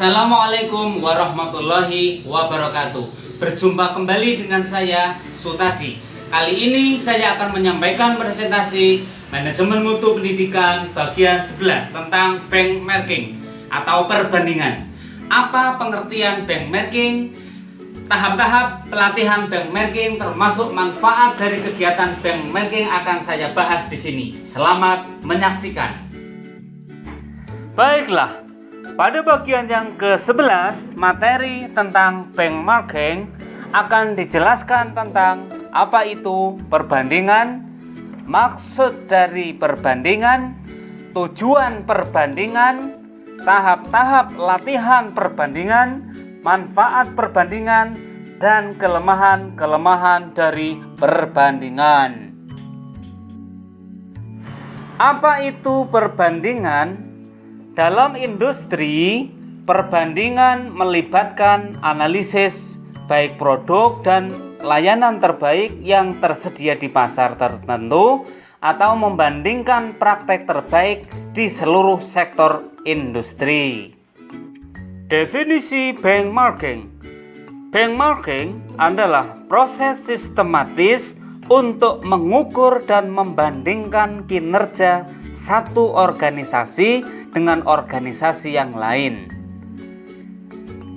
Assalamualaikum warahmatullahi wabarakatuh. Berjumpa kembali dengan saya, Sutadi. Kali ini saya akan menyampaikan presentasi Manajemen Mutu Pendidikan bagian 11 tentang benchmarking atau perbandingan. Apa pengertian benchmarking? Tahap-tahap pelatihan benchmarking termasuk manfaat dari kegiatan benchmarking akan saya bahas di sini. Selamat menyaksikan. Baiklah. Pada bagian yang ke-11, materi tentang benchmarking akan dijelaskan tentang apa itu perbandingan, maksud dari perbandingan, tujuan perbandingan, tahap-tahap latihan perbandingan, manfaat perbandingan, dan kelemahan-kelemahan dari perbandingan. Apa itu perbandingan? Dalam industri, perbandingan melibatkan analisis baik produk dan layanan terbaik yang tersedia di pasar tertentu atau membandingkan praktek terbaik di seluruh sektor industri. Definisi benchmarking. Benchmarking adalah proses sistematis untuk mengukur dan membandingkan kinerja satu organisasi dengan organisasi yang lain.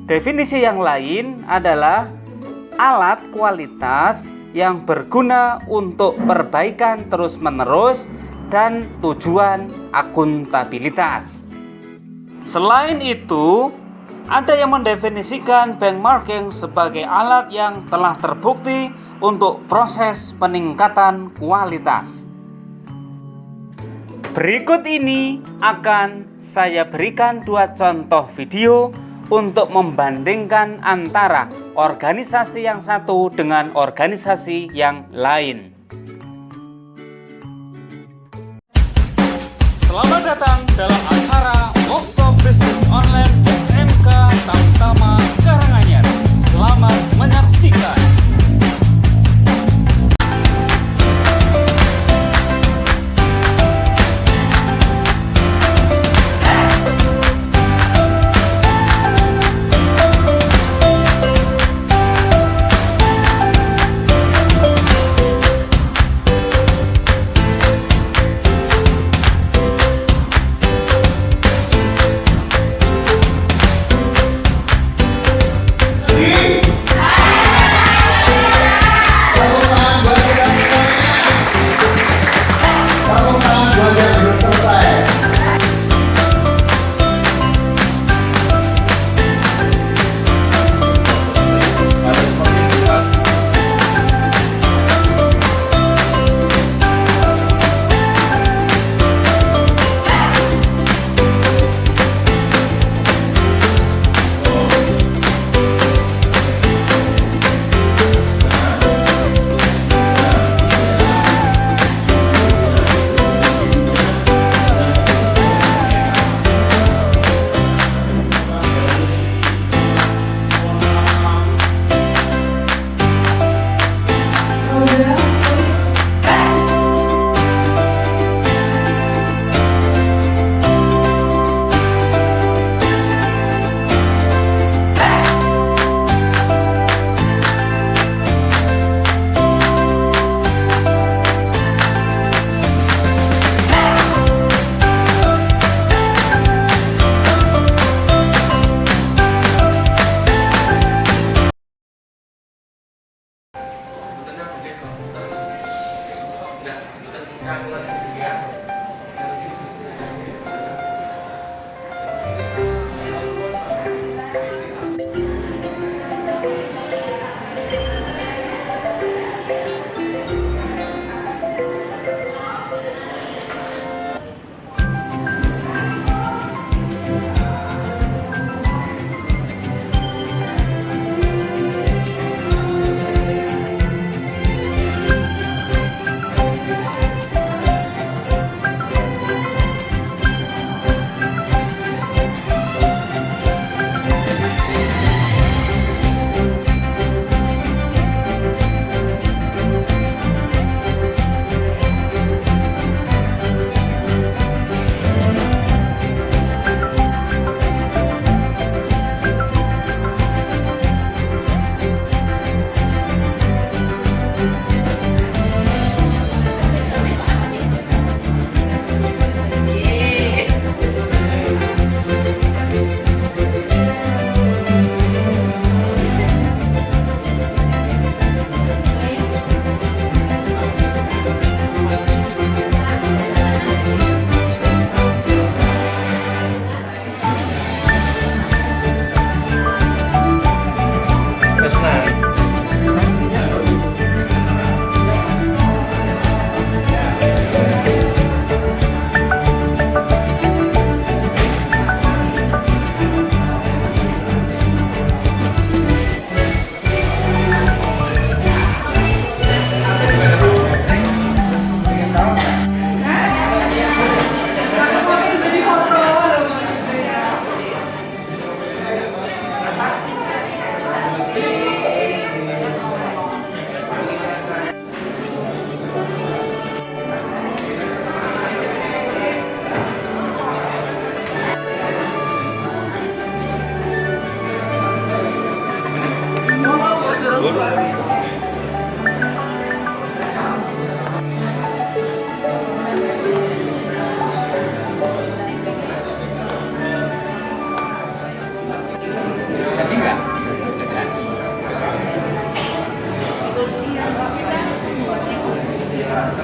Definisi yang lain adalah alat kualitas yang berguna untuk perbaikan terus-menerus dan tujuan akuntabilitas. Selain itu, ada yang mendefinisikan benchmarking sebagai alat yang telah terbukti untuk proses peningkatan kualitas. Berikut ini akan saya berikan 2 contoh video untuk membandingkan antara organisasi yang satu dengan organisasi yang lain. Selamat datang dalam acara Workshop Bisnis Online SMK Tamtama Karanganyar. Selamat menyaksikan.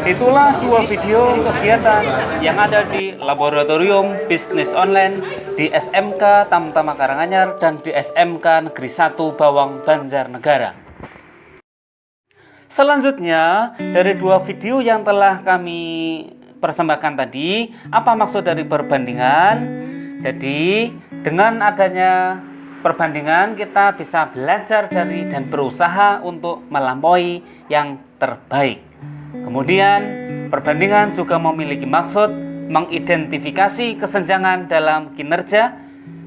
Itulah dua video kegiatan yang ada di Laboratorium Bisnis Online di SMK Tamtama Karanganyar dan di SMK Negeri 1 Bawang Banjarnegara. Selanjutnya, dari dua video yang telah kami persembahkan tadi, apa maksud dari perbandingan? Jadi, dengan adanya perbandingan kita bisa belajar dari dan berusaha untuk melampaui yang terbaik. Kemudian, perbandingan juga memiliki maksud mengidentifikasi kesenjangan dalam kinerja,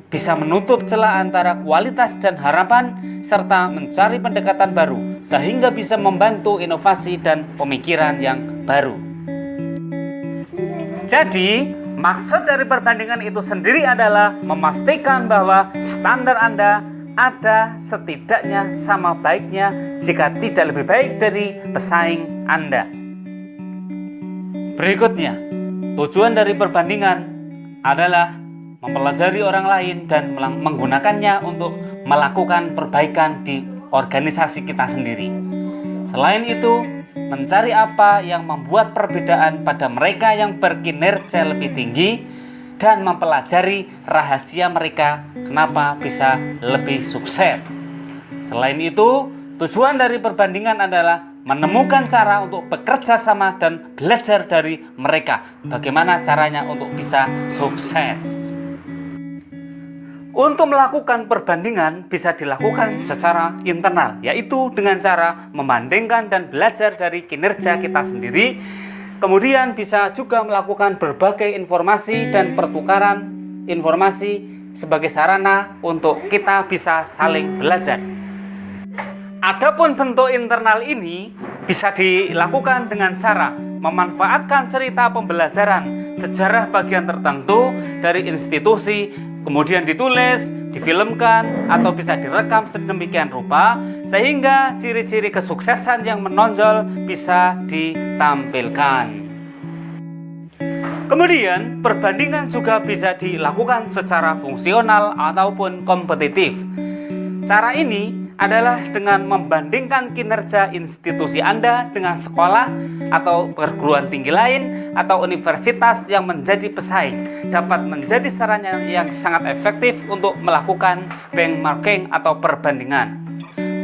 bisa menutup celah antara kualitas dan harapan, serta mencari pendekatan baru, sehingga bisa membantu inovasi dan pemikiran yang baru. Jadi, maksud dari perbandingan itu sendiri adalah memastikan bahwa standar Anda ada setidaknya sama baiknya jika tidak lebih baik dari pesaing Anda. Berikutnya, tujuan dari perbandingan adalah mempelajari orang lain dan menggunakannya untuk melakukan perbaikan di organisasi kita sendiri. Selain itu, mencari apa yang membuat perbedaan pada mereka yang berkinerja lebih tinggi dan mempelajari rahasia mereka kenapa bisa lebih sukses. Selain itu, tujuan dari perbandingan adalah menemukan cara untuk bekerja sama dan belajar dari mereka bagaimana caranya untuk bisa sukses. Untuk melakukan perbandingan bisa dilakukan secara internal, yaitu dengan cara membandingkan dan belajar dari kinerja kita sendiri. Kemudian bisa juga melakukan berbagai informasi dan pertukaran informasi sebagai sarana untuk kita bisa saling belajar. Adapun bentuk internal ini bisa dilakukan dengan cara memanfaatkan cerita pembelajaran sejarah bagian tertentu dari institusi, kemudian ditulis, difilmkan, atau bisa direkam sedemikian rupa sehingga ciri-ciri kesuksesan yang menonjol bisa ditampilkan. Kemudian, perbandingan juga bisa dilakukan secara fungsional ataupun kompetitif. Cara ini adalah dengan membandingkan kinerja institusi Anda dengan sekolah atau perguruan tinggi lain atau universitas yang menjadi pesaing, dapat menjadi sarana yang sangat efektif untuk melakukan benchmarking atau perbandingan.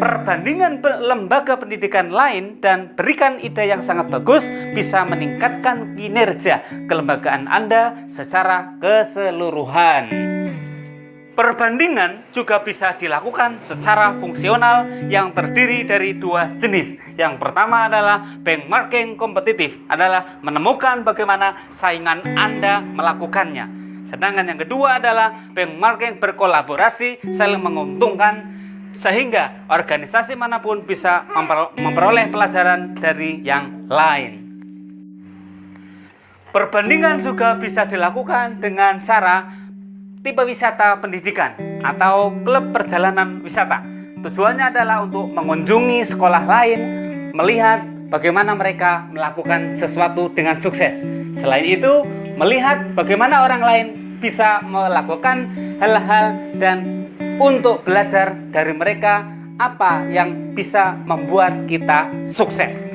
Perbandingan lembaga pendidikan lain dan berikan ide yang sangat bagus bisa meningkatkan kinerja kelembagaan Anda secara keseluruhan. Perbandingan juga bisa dilakukan secara fungsional yang terdiri dari dua jenis. Yang pertama adalah benchmarking kompetitif, adalah menemukan bagaimana saingan Anda melakukannya. Sedangkan yang kedua adalah benchmarking berkolaborasi, saling menguntungkan, sehingga organisasi manapun bisa memperoleh pelajaran dari yang lain. Perbandingan juga bisa dilakukan dengan cara tipe wisata pendidikan atau klub perjalanan wisata. Tujuannya adalah untuk mengunjungi sekolah lain, melihat bagaimana mereka melakukan sesuatu dengan sukses. Selain itu, melihat bagaimana orang lain bisa melakukan hal-hal dan untuk belajar dari mereka apa yang bisa membuat kita sukses.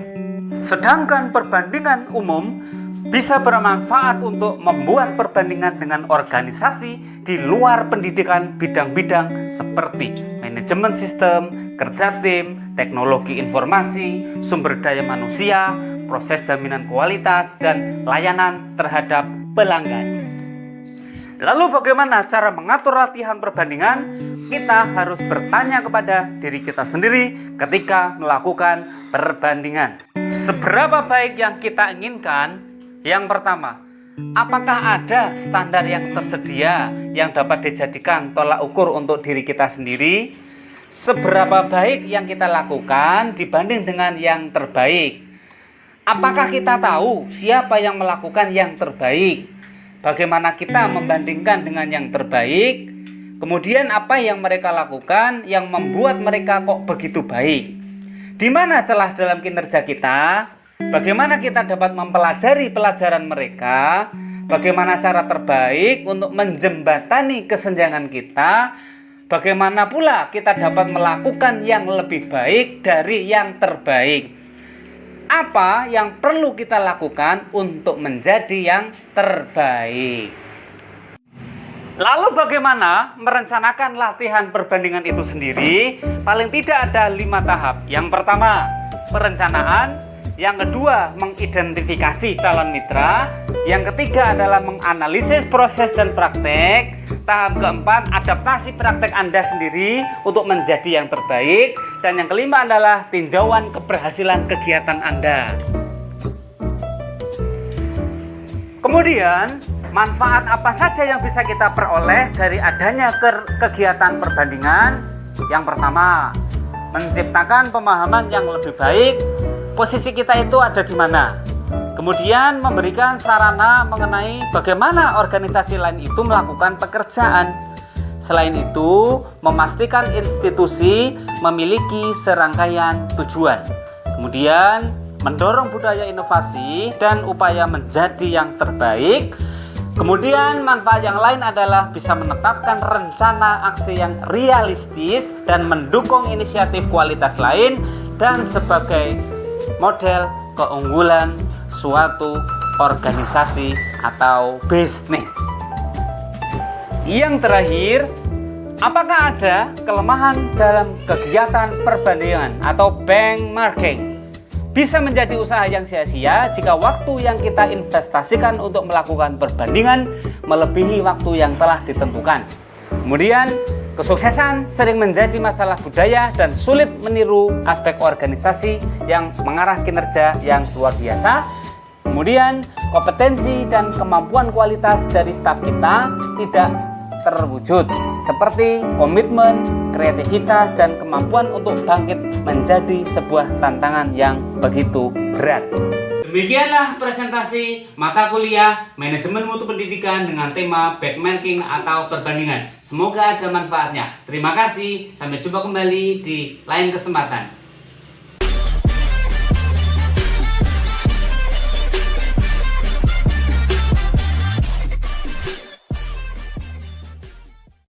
Sedangkan perbandingan umum bisa bermanfaat untuk membuat perbandingan dengan organisasi di luar pendidikan bidang-bidang seperti manajemen sistem, kerja tim, teknologi informasi, sumber daya manusia, proses jaminan kualitas, dan layanan terhadap pelanggan. Lalu bagaimana cara mengatur latihan perbandingan? Kita harus bertanya kepada diri kita sendiri ketika melakukan perbandingan. Seberapa baik yang kita inginkan? Yang pertama, apakah ada standar yang tersedia yang dapat dijadikan tolak ukur untuk diri kita sendiri? Seberapa baik yang kita lakukan dibanding dengan yang terbaik? Apakah kita tahu siapa yang melakukan yang terbaik? Bagaimana kita membandingkan dengan yang terbaik? Kemudian apa yang mereka lakukan yang membuat mereka kok begitu baik? Di mana celah dalam kinerja kita? Bagaimana kita dapat mempelajari pelajaran mereka? Bagaimana cara terbaik untuk menjembatani kesenjangan kita? Bagaimana pula kita dapat melakukan yang lebih baik dari yang terbaik? apa yang perlu kita lakukan untuk menjadi yang terbaik. Lalu bagaimana merencanakan latihan perbandingan itu sendiri? Paling tidak ada 5 tahap. Yang pertama, perencanaan. Yang kedua, mengidentifikasi calon mitra. Yang ketiga adalah menganalisis proses dan praktek. Tahap keempat, adaptasi praktek Anda sendiri untuk menjadi yang terbaik. Dan yang kelima adalah tinjauan keberhasilan kegiatan Anda. Kemudian, manfaat apa saja yang bisa kita peroleh dari adanya kegiatan perbandingan? Yang pertama, menciptakan pemahaman yang lebih baik. Posisi kita itu ada di mana. Kemudian memberikan sarana mengenai bagaimana organisasi lain itu melakukan pekerjaan. Selain itu, memastikan institusi memiliki serangkaian tujuan. Kemudian, mendorong budaya inovasi dan upaya menjadi yang terbaik. Kemudian manfaat yang lain adalah bisa menetapkan rencana aksi yang realistis dan mendukung inisiatif kualitas lain dan sebagai model keunggulan suatu organisasi atau bisnis. Yang terakhir, apakah ada kelemahan dalam kegiatan perbandingan atau benchmarking? Bisa menjadi usaha yang sia-sia jika waktu yang kita investasikan untuk melakukan perbandingan melebihi waktu yang telah ditentukan. Kemudian, kesuksesan sering menjadi masalah budaya dan sulit meniru aspek organisasi yang mengarah kinerja yang luar biasa. Kemudian, kompetensi dan kemampuan kualitas dari staf kita tidak terwujud, seperti komitmen, kreativitas, dan kemampuan untuk bangkit menjadi sebuah tantangan yang begitu berat. Demikianlah presentasi mata kuliah Manajemen Mutu Pendidikan dengan tema benchmarking atau perbandingan. Semoga ada manfaatnya. Terima kasih, sampai jumpa kembali di lain kesempatan.